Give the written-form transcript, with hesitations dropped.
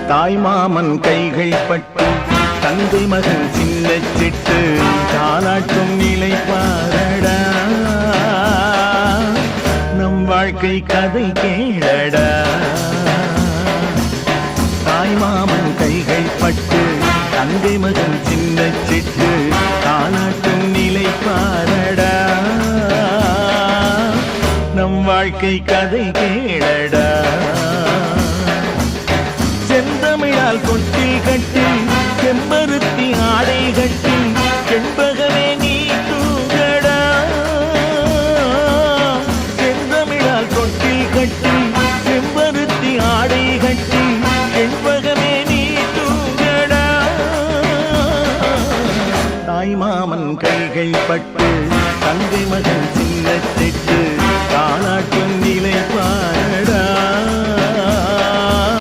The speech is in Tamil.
தாய் மாமன் கைகள் பட்டு தந்தை மகன் சின்ன சிட்டு தாலாட்டும் நிலை பாரடா நம் வாழ்க்கை கதை கேளடா தாய் மாமன் கைகள் பட்டு தந்தை மகன் சின்ன சிட்டு தாலாட்டும் நிலை பாரடா நம் வாழ்க்கை கதை கேளடா செந்தமிழால் கொட்டில் கட்டி செம்பருத்தி ஆடை கட்டி செண்பகமே நீ தூங்கடா செந்தமிழால் கொட்டில் கட்டி செம்பருத்தி ஆடை கட்டி செண்பகமே நீ தூங்கடா தாய் மாமன் கைகள் பட்டு தந்தை மகன்